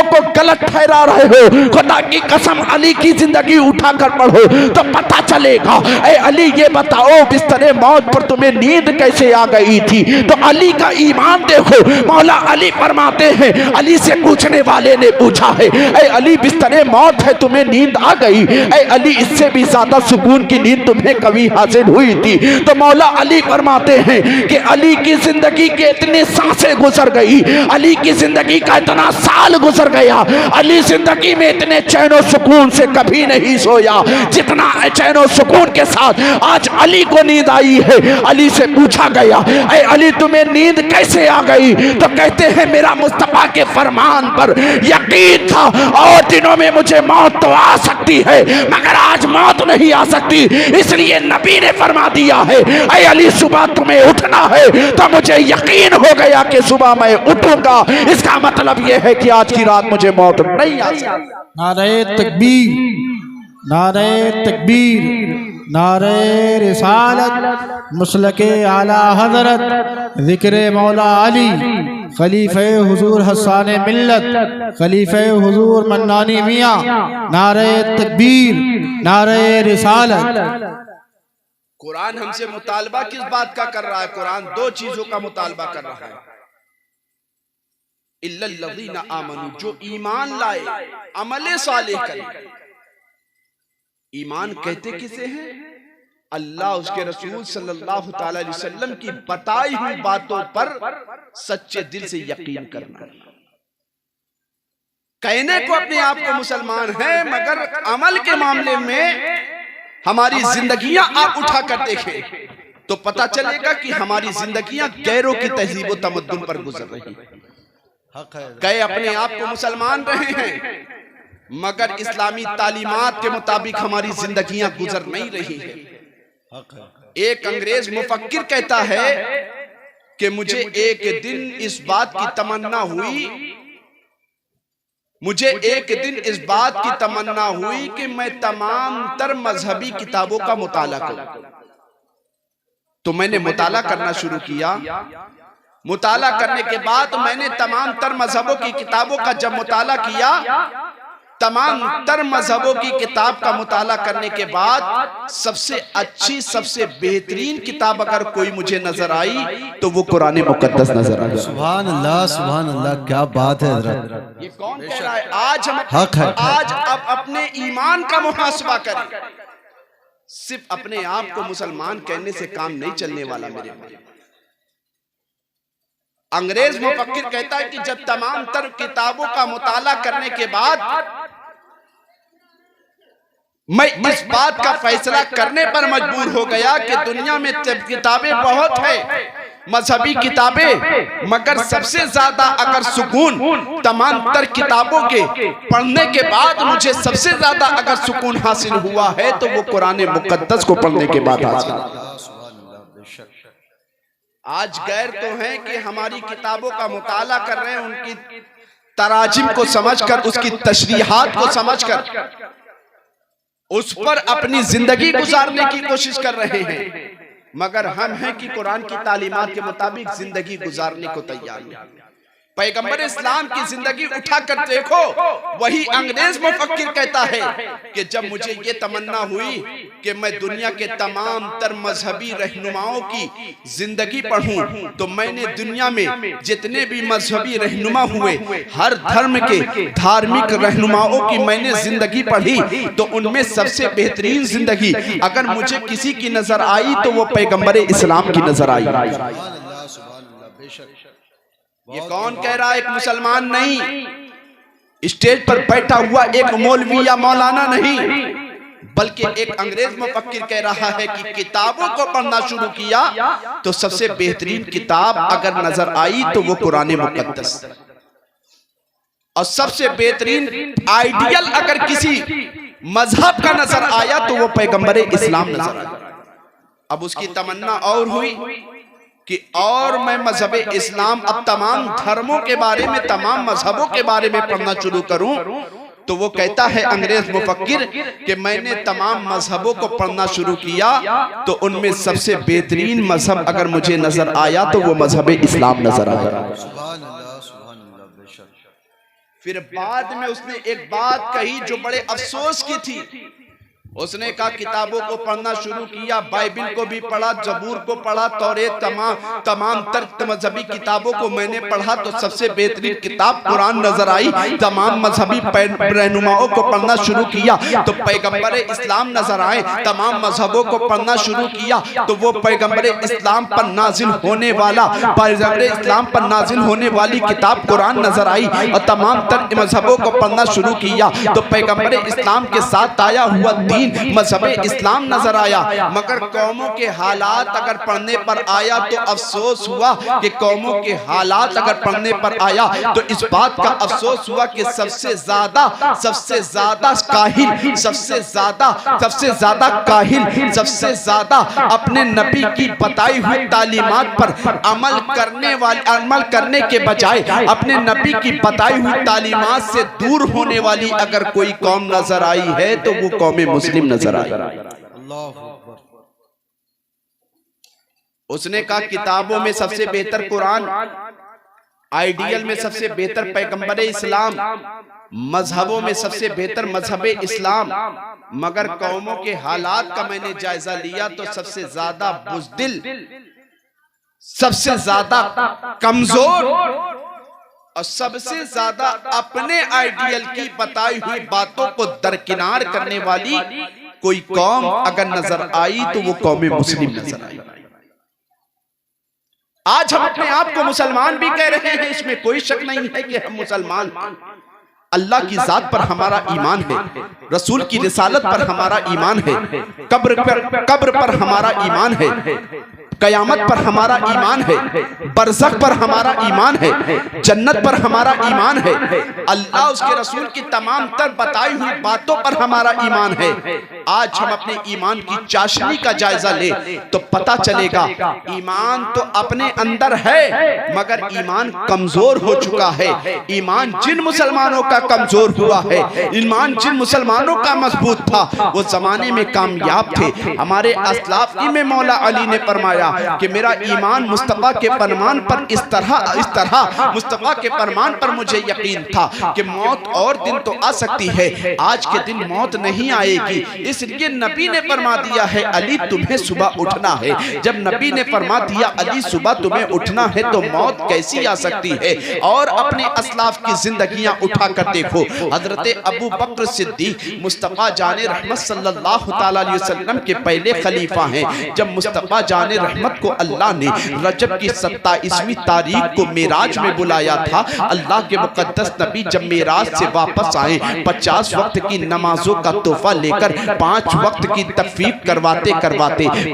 को गलत ठहरा रहे हो। खुदा की कसम, अली की जिंदगी उठाकर पढ़ो तो पता चलेगा। ऐ अली, ये बताओ बिस्तरे मौत पर तुम्हें नींद कैसे आ गई थी? तो अली का ईमान देखो। मौला अली फरमाते हैं, अली से पूछने वाले ने पूछा है, ऐ अली बिस्तरे मौत है, तुम्हें नींद आ गई? ऐ अली, इससे भी ज्यादा सुकून की नींद तुम्हें कभी हासिल हुई थी? तो मौला अली फरमाते हैं कि अली की जिंदगी के इतने सांसें गुजर गई, अली की जिंदगी का इतना साल गुजर गया, अली जिंदगी में इतने चैन सुकून से कभी नहीं सोया जितना चैन सुकून के साथ आज अली को नींद आई है। अली से पूछा गया, ऐ अली तुम्हें नींद कैसे आ गई? तो कहते हैं, मेरा मुस्तफा के फरमान पर यकीन था और दिनों में मुझे मौत तो आ सकती है मगर आज मौत नहीं आ सकती, इसलिए नबी ने फरमा दिया है, ऐ अली सुबह तुम्हें उठना है, तो मुझे यकीन हो गया कि सुबह मैं उठूंगा। इसका मतलब यह है कि आज की रात मुझे मौत नहीं आ सकती। नारे तकबीर, नारे तकबीर, नारे रिसालत, मुसलके आला हजरत, जिक्र मौला अली, खलीफे हुजूर हसन मिल्लत, खलीफे हुजूर मन्नानी मियाँ, नारे तकबीर, नारे रिसालत। कुरान हमसे मुतालबा किस बात का कर रहा है? कुरान दो चीजों का मुतालबा कर रहा है। इल्लल्लज़ीना आमनू, जो ईमान लाए, अमले सालेह करे। ईमान कहते किसे हैं? अल्लाह, उसके रसूल सल्लल्लाहु ताला अलैहि वसल्लम की बताई हुई बातों पर सच्चे दिल से यकीन करना। कहने को अपने आप को मुसलमान है, मगर अमल के मामले में हमारी जिंदगियां आप उठा कर देखें तो पता चलेगा कि हमारी जिंदगियां गैरों की तहजीब व तमद्दुन पर गुजर रही है। कई अपने आप को मुसलमान रहे हैं मगर इस्लामी तालीमात के मुताबिक हमारी जिंदगियां गुजर नहीं रही है। एक अंग्रेज मुफक्किर कहता है कि मुझे एक दिन इस बात की तमन्ना हुई कि मैं तमाम तर मजहबी किताबों का मुताला करूं। तो मैंने मुताला करना शुरू किया। मुताला करने के बाद मैंने तमाम तर मजहबों की किताबों का जब मुताला किया, तमाम तर मजहबों की किताब का मुताला करने के बाद सबसे अच्छी, सबसे बेहतरीन किताब अगर कोई मुझे नजर आई तो वो कुरान मुकद्दस नजर आई। सुभान अल्लाह, क्या बात है हज़रत। ये कौन कह रहा है? आज हम आज अब अपने ईमान का मुहासबा करें। सिर्फ अपने आप को मुसलमान कहने से काम नहीं चलने वाला मेरे भाई। अंग्रेज मुफक्किर कहता है कि जब तमाम तर किताबों का मुताला करने के बाद मैं इस बात का फैसला करने पर मजबूर हो गया कि दुनिया में किताबें बहुत है, मजहबी किताबें, मगर सबसे ज्यादा अगर सुकून तमाम तर किताबों के पढ़ने के बाद मुझे सबसे ज्यादा अगर सुकून हासिल हुआ है तो वो कुरान मुकद्दस को पढ़ने के बाद हासिल। आज गैर तो हैं कि हमारी किताबों का मुताला कर रहे हैं, उनकी तराजिम को समझकर, उसकी तशरीहात को समझकर उस पर अपनी जिंदगी गुजारने की कोशिश कर रहे हैं, मगर हम हैं कि कुरान की तालीमात के मुताबिक जिंदगी गुजारने को तैयार नहीं। पैगंबर इस्लाम की जिंदगी उठा कर देखो, वही अंग्रेज मुफक्किर कहता है कि जब मुझे ये तमन्ना हुई कि मैं दुनिया के तमाम तर मजहबी रहनुमाओं की जिंदगी पढ़ूं, तो मैंने दुनिया में जितने भी मजहबी रहनुमा हुए, हर धर्म के धार्मिक रहनुमाओं की मैंने जिंदगी पढ़ी, तो उनमें सबसे बेहतरीन जिंदगी अगर मुझे किसी की नजर आई तो वो पैगंबर इस्लाम की नजर आई। ये कौन कह रहा है? एक मुसलमान नहीं, स्टेज पर बैठा हुआ एक मौलवी या मौलाना नहीं, बल्कि एक अंग्रेज मुफक्किर कह रहा है कि किताबों को पढ़ना शुरू किया तो सबसे बेहतरीन किताब अगर नजर आई तो वो कुरान मुकद्दस, और सबसे बेहतरीन आइडियल अगर किसी मजहब का नजर आया तो वो पैगंबर इस्लाम नजर आया। अब उसकी तमन्ना और हुई कि और मैं मजहब इस्लाम, अब तमाम धर्मों के बारे में, तमाम मजहबों के बारे में पढ़ना शुरू करूं, तो वो कहता है अंग्रेज मुफक्किर कि मैंने तमाम मजहबों को पढ़ना शुरू किया तो उनमें सबसे बेहतरीन मजहब अगर मुझे नजर आया तो वो मजहब इस्लाम नजर आया। फिर बाद में उसने एक बात कही जो बड़े अफसोस की थी। उसने कहा किताबों को पढ़ना शुरू किया, बाइबिल को भी पढ़ा, जबूर को पढ़ा, तौरेत, तमाम तर मजहबी किताबों को मैंने पढ़ा तो सबसे बेहतरीन किताब कुरान नजर आई। तमाम मजहबी रहनुमाओं को पढ़ना शुरू किया तो पैगंबर इस्लाम नजर आए। तमाम मजहबों को पढ़ना शुरू किया तो वो पैगंबर इस्लाम पर नाजिल होने वाला, पैगंबर इस्लाम पर नाजिल होने वाली किताब कुरान नजर आई। और तमाम तर मजहबों को पढ़ना शुरू किया तो पैगंबर इस्लाम के साथ आया हुआ दीन मजहब इस्लाम नजर आया। मगर कौमों के हालात अगर पढ़ने पर आया तो अफसोस हुआ कि कौमों के हालात अगर पढ़ने पर आया तो इस बात का अफसोस हुआ कि सबसे ज्यादा काहिल, सबसे ज्यादा अपने नबी की बताई हुई तालीमात पर अमल करने के बजाय अपने नबी की बताई हुई तालीमात से दूर होने वाली अगर कोई कौम नजर आई है तो वो कौम मुस्लिम नजर आई। उसने कहा किताबों में सबसे बेहतर कुरान, आइडियल में सबसे बेहतर पैगंबर इस्लाम, मजहबों में सबसे बेहतर मजहब इस्लाम, मगर कौमों के हालात का मैंने जायजा लिया तो सबसे ज्यादा बुज़दिल, सबसे ज्यादा कमजोर और सबसे ज्यादा अपने आइडियल की बताई हुई बातों को दरकिनार करने वाली कोई कौम अगर नजर आई तो वो कौम मुस्लिम नजर आई। आज हम अपने आप को मुसलमान भी कह रहे हैं, इसमें कोई शक नहीं है कि हम मुसलमान। अल्लाह की जात पर हमारा ईमान है, रसूल की रिसालत पर हमारा ईमान है, कब्र पर हमारा ईमान है, कयामत पर हमारा ईमान है, बरज़ख पर हमारा ईमान है, जन्नत पर हमारा ईमान है, अल्लाह उसके रसूल की तमाम तर बताई हुई बातों पर हमारा ईमान है। आज हम अपने ईमान की चाशनी का जायजा ले तो पता चलेगा ईमान तो अपने अंदर है मगर ईमान कमजोर हो चुका है। ईमान जिन मुसलमानों का कमजोर हुआ है, ईमान जिन मुसलमानों का मजबूत था वो जमाने में कामयाब थे। हमारे अस्लाफ में मौला अली ने फरमाया कि मेरा ईमान मुस्तफा के फरमान पर इस तरह मुस्तफा के फरमान पर मुझे यकीन था कि मौत और दिन तो आ सकती है, आज के दिन मौत नहीं आएगी, इसलिए नबी ने फरमा दिया है अली तुम्हें सुबह उठना है। जब नबी ने फरमा दिया अली सुबह तुम्हें उठना है तो मौत कैसी आ सकती है। और अपने अस्लाफ की जिंदगियां उठा कर देखो, हजरत अबू बकर सिद्दीक मुस्तफा जाने रहमत सल्लल्लाहु ताला अलैहि वसल्लम के पहले खलीफा हैं। जब मुस्तफा जाने रहमत को अल्लाह ने रजब की 27वीं तारीख को मेराज में बुलाया था, अल्लाह के मुकद्दस नबी जब मेराज से वापस आए 50 वक्त की नमाजों का तोहफा लेकर 5 वक्त की तकफीफ करवाते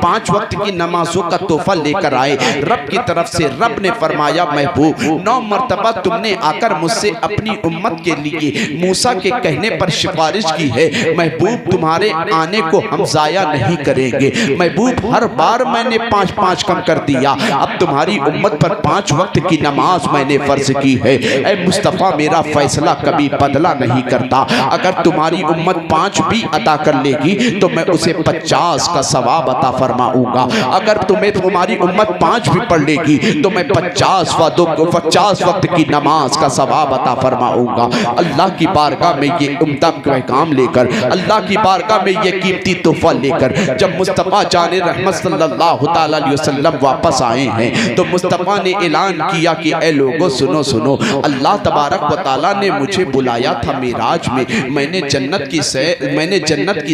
5 वक्त की नमाजों का तोहफा लेकर आए। रब की तरफ से रब ने फरमाया महबूब 9 मर्तबा तुमने आकर मुझसे अपनी उम्मत के लिए मूसा के कहने पर सिफारिश की है, महबूब तुम्हारे आने को हम जाया नहीं करेंगे। महबूब हर बार मैंने 5-5 कम कर दिया, अब तुम्हारी उम्मत पर 5 वक्त की नमाज मैंने फर्ज की है। ऐ मुस्तफा मेरा फैसला कभी बदला नहीं करता, अगर तुम्हारी उम्मत 5 भी अदा कर लेगी लेगी तो मैं उसे 50 का सवाब अता फरमाऊंगा। अगर तुम्हारी उम्मत 5 भी पढ़ लेगी तो मैं 50 वक्त की नमाज का सवाब अता फरमाऊंगा। अल्लाह की बारगाह में ये उम्दा पैगाम लेकर, अल्लाह की बारगाह में ये कीमती तोहफा लेकर जब मुस्तफ़ा जाने रहमत सल्लल्लाहु ताला अलैहि वसल्लम वापस आए हैं तो मुस्तफ़ा ने ऐलान किया कि ऐ लोगों सुनो सुनो, अल्लाह तबारक व तआला ने मुझे बुलाया था मिराज में, मैंने जन्नत की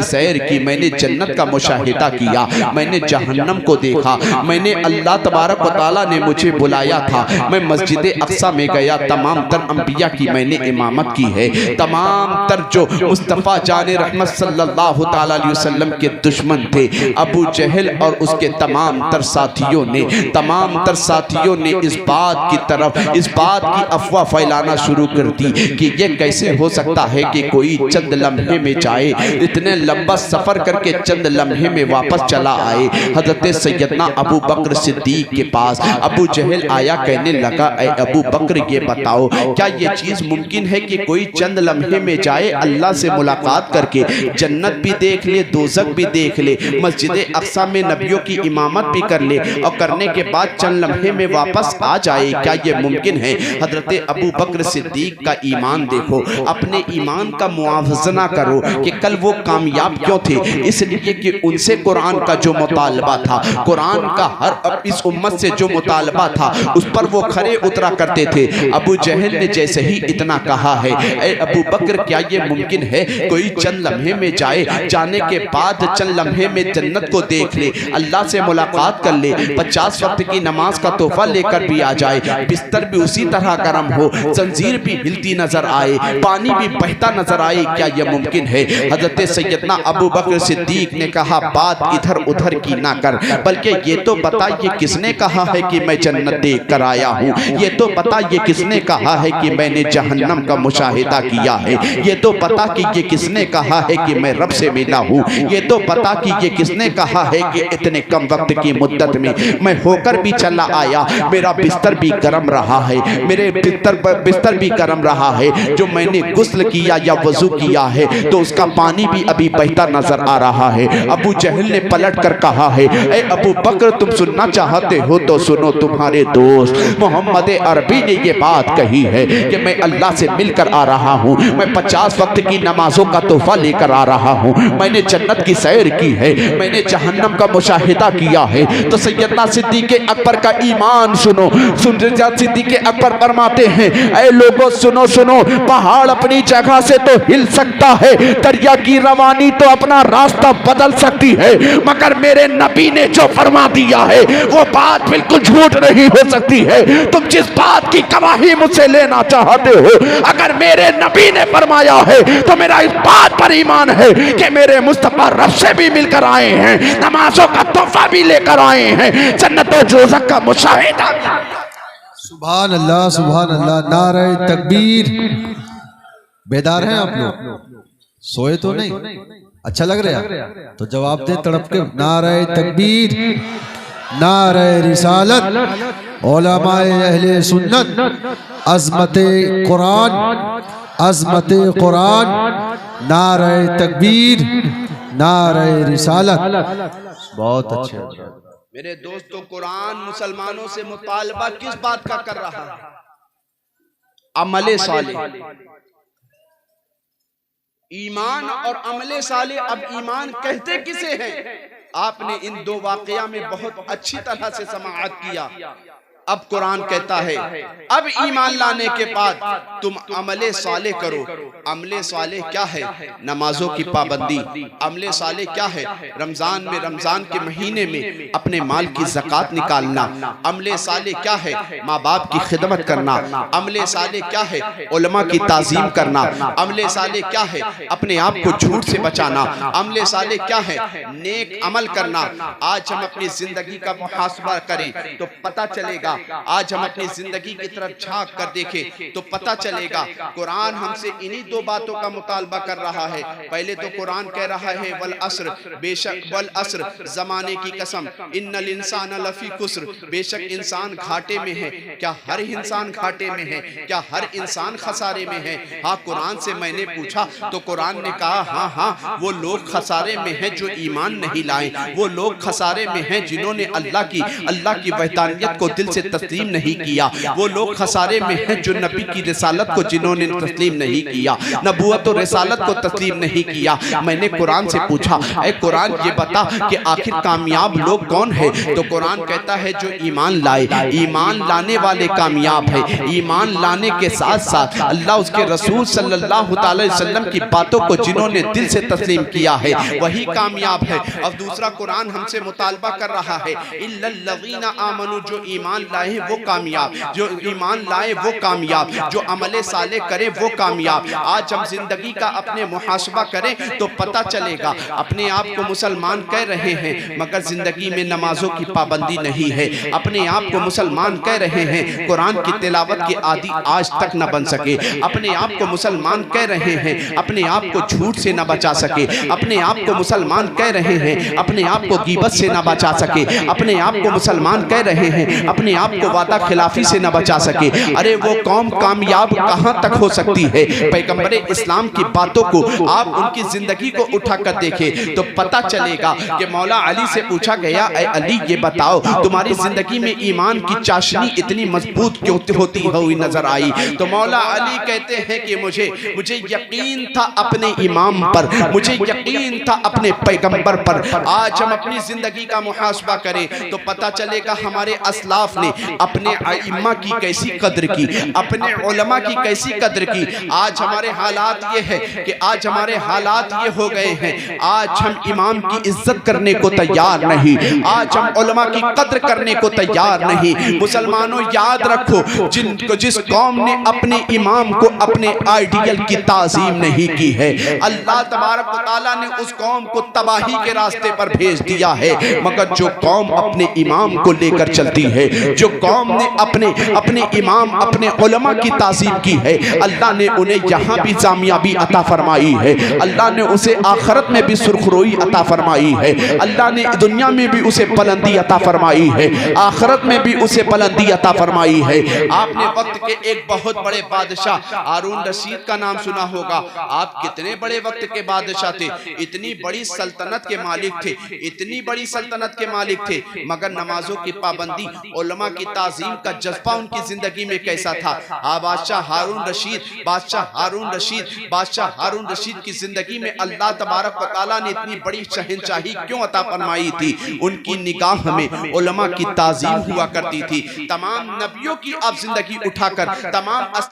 सैर की, मैंने जन्नत का मुशाहिदा किया, मैंने जहन्नम को देखा, मैंने अल्लाह तबारक व तआला ने मुझे बुलाया था, मैं मस्जिद अक्सा में गया, तमाम तर अंबिया की मैंने इमामत की है, तमाम तर जो मुस्तफ़ा जाने रहमत सल्लल्लाहु ताला अलैहि वसल्लम के दुश्मन थे अबू जहल और उसके तमाम तर साथियों ने इस बात की अफवाह फैलाना शुरू कर दी कि ये कैसे हो सकता है कि कोई चंद लम्हे में जाए, इतने लंबा सफर करके चंद लम्हे में वापस चला आए। हजरत सैयदना अबू बकर सिद्दीक के पास अबू जहल आया, कहने लगा ऐ अबू बकर ये बताओ क्या ये चीज मुमकिन है कि कोई चंद लम्हे में जाए, अल्लाह से मुलाकात करके जन्नत भी देख ले, दोज़ख भी देख ले, मस्जिद अक्सा में नबियों की इमामत भी कर ले और करने के बाद चंद लम्हे में वापस आ जाए, क्या ये मुमकिन है? हजरत अबू बकर सिद्दीक का ईमान देखो, अपने ईमान का मुआवजना करो कि कल वो कामयाब क्यों थे, इसलिए कि उनसे कुरान का जो मुतालबा था, कुरान का हर इस उम्मत से जो मुतालबा था उस पर वो खरे उतरा करते थे। अबू जहल ने जैसे ही इतना कहा है ऐ अबू बकर क्या ये मुमकिन है कोई चंद लम्हे में जाए, जाने के बाद चंद लम्हे में जन्नत को देख ले, अल्लाह से मुलाकात कर ले, 50 वक्त की नमाज का तोहफा लेकर भी आ जाए, बिस्तर भी उसी तरह गर्म हो, जंजीर भी हिलती नजर आए, पानी भी बहता नजर आए, क्या यह मुमकिन है? हजरत सैयदना अबू बकर सिद्दीक ने कहा बात इधर उधर की ना कर, बल्कि ये तो बता ये किसने कहा है कि मैं जन्नत देख कर आया हूँ, ये तो बता ये किसने कहा है कि मैंने जहन्नम का मुशाहिदा किया है, ये तो पता कि ये किसने कहा है कि मैं रब से मिला हूँ, ये तो पता कि ये किसने कहा है कि इतने कम वक्त की मुद्दत में मैं होकर भी चला आया, मेरा बिस्तर भी गर्म रहा है, मेरे बिस्तर भी गर्म रहा है, जो मैंने गुस्ल किया या वजू किया है तो उसका पानी भी अभी बहता नजर आ रहा है। अबू जहल ने पलट कर कहा है ऐ अबू बकर तुम सुनना चाहते हो तो सुनो, तुम्हारे दोस्त मोहम्मद अरबी ने ये बात कही है कि मैं अल्लाह से मिलकर आ रहा हूँ, मैं 50 वक्त की नमाजों का तोहफा लेकर आ रहा हूँ, मैंने जन्नत की सैर की है, मैंने जहन्नम का मुशाहिदा किया है। तो सैयदना सिद्दीक अकबर का ईमान सुनो, सिद्दीक अकबर फरमाते हैं ऐ लोगों सुनो सुनो, पहाड़ अपनी जगह से तो हिल सकता है, दरिया की रवानी तो अपना रास्ता बदल सकती है, मगर मेरे नबी ने जो फरमा दिया है वो बात बिल्कुल झूठ नहीं हो सकती है। तुम जिस बात की गवाही मुझसे लेना चाहते हो, अगर मेरे नबी ने फरमाया है तो मेरा इस बात पर ईमान है कि मेरे मुस्तफा रब से भी मिलकर आए हैं, नमाजों का तोहफा भी लेकर आए हैं, जन्नत और दोज़ख का मुशाहिदा भी। सुभान अल्लाह सुभान अल्लाह, नारे तकबीर। बेदार हैं आप लोग? सोए तो नहीं? अच्छा लग रहा है तो जवाब दे तड़प के, नारे तकबीर, नारे रिसालत, उलमाए अहले सुन्नत, अज़मते कुरान, अज़मते कुरान, नारे तकबीर, नारे रिसालत। बहुत अच्छे। मेरे दोस्तों कुरान मुसलमानों से मुतालबा किस बात का कर रहा है? अमले साले, ईमान और अमले साले। अब ईमान कहते किसे हैं? आपने इन दो वाकया में बहुत अच्छी तरह से समाअत किया। अब कुरान कहता है अब ईमान लाने के बाद तुम अमले साले करो। अमले साले क्या है? नमाजों की पाबंदी। अमले साले क्या है? रमजान में, रमजान के महीने में अपने माल की ज़कात निकालना। अमले साले क्या है? माँ बाप की खिदमत करना। अमले साले क्या है? उलमा की ताज़ीम करना। अमले साले क्या है? अपने आप को झूठ से बचाना। अमले साले क्या है? नेक अमल करना। आज हम अपनी जिंदगी का मुहासबा करें तो पता चलेगा आज हम अपनी जिंदगी की तरफ झांक कर देखें तो पता चलेगा कुरान हमसे इन्हीं दो बातों का मुतालबा कर रहा है। पहले तो कुरान कह रहा है वल अस्र, बेशक वल अस्र, जमाने की कसम, इन्नल इंसान लफी खुस्र, बेशक इंसान घाटे में है। क्या हर इंसान घाटे में है? क्या हर इंसान खसारे में है? हाँ, कुरान से मैंने पूछा तो कुरान ने कहा हाँ हाँ, वो लोग खसारे में हैं जो ईमान नहीं लाए, वो लोग खसारे में हैं जिन्होंने अल्लाह की वहदानियत को दिल से तस्लीम नहीं किया, वो लोग खसारे में हैं जो नबी की रिसालत को जिन्होंने तस्लीम नहीं किया, नबूवत और रिसालत को तस्लीम नहीं किया। मैंने कुरान से पूछा ऐ कुरान ये बता कि आखिर कामयाब लोग कौन है? तो कुरान कहता है जो ईमान लाए, ईमान लाने वाले कामयाब है। ईमान लाने के साथ साथ अल्लाह उसके रसूल सल्लल्लाहु अलैहि वसल्लम की बातों को जिन्होंने दिल से तस्लीम किया है वही कामयाब है। और दूसरा कुरान हमसे मुतालबा कर रहा है इल्लल्लज़ीना आमनू, जो ईमान लाए वो कामयाब, जो ईमान लाए वो कामयाब, जो अमले साले करे वो कामयाब। आज हम जिंदगी का अपने मुहासबा करें तो पता चलेगा अपने आप को मुसलमान कह रहे हैं मगर जिंदगी में नमाजों की पाबंदी नहीं है। अपने आप को मुसलमान कह रहे हैं, कुरान की तिलावत के आदि आज तक न बन सके। अपने आप को मुसलमान कह रहे हैं, अपने आप को झूठ से न बचा सके। अपने आप को मुसलमान कह रहे हैं, अपने आप को गीबत से न बचा सके। अपने आप को मुसलमान कह रहे हैं, अपने आप को वादा खिलाफी से न बचा सके। अरे वो कौम कामयाब कहां तक हो सकती है? पैगंबर इस्लाम की बातों को आप उनकी जिंदगी को उठा कर देखें तो पता चलेगा कि मौला अली से पूछा गया ऐ अली ये बताओ तुम्हारी जिंदगी में ईमान की चाशनी इतनी मजबूत क्यों होती हुई नजर आई? तो मौला अली कहते हैं कि मुझे यकीन था अपने इमाम पर, मुझे यकीन था अपने पैगंबर पर। आज हम अपनी जिंदगी का मुहासबा करें तो पता चलेगा हमारे असलाफ ने अपने आइम्मा की कैसी कद्र की, अपने उलमा की कैसी कद्र की। आज हमारे हालात ये है कि आज हमारे हालात ये हो गए हैं, आज हम इमाम की इज्जत करने को तैयार नहीं, आज हम उलमा की कद्र करने को तैयार नहीं। मुसलमानों याद रखो जिस कौम ने अपने इमाम को अपने आइडियल की ताज़ीम नहीं की है, अल्लाह तबारक व तआला ने उस कौम को तबाही के रास्ते पर भेज दिया है। मगर जो कौम अपने इमाम को लेकर चलती है, जो कौम ने अपने इमाम अपने उलमा की ताज़ीम की है, अल्लाह ने उन्हें यहाँ भी कामयाबी अता फरमाई है, अल्लाह ने उसे आखिरत में भी सुरखरोई अता फरमाई है, अल्लाह ने दुनिया में भी उसे बुलंदी अता फरमाई है, आखिरत में भी उसे बुलंदी अता फरमाई है। आपने वक्त के एक बहुत बड़े बादशाह हारून रशीद का नाम सुना होगा। आप कितने बड़े वक्त के बादशाह थे, इतनी बड़ी सल्तनत के मालिक थे, इतनी बड़ी सल्तनत के मालिक थे, मगर नमाजों की पाबंदी, उलमा की ताज़ीम का जज्बा उनकी जिंदगी में कैसा था? बादशाह हारून रशीद की जिंदगी में अल्लाह तबारक व तआला ने इतनी बड़ी शहंशाही क्यों अता फरमाई थी? उनकी निगाह में उलमा की ताज़ीम हुआ करती थी। तमाम नबियों की आप जिंदगी उठाकर तमाम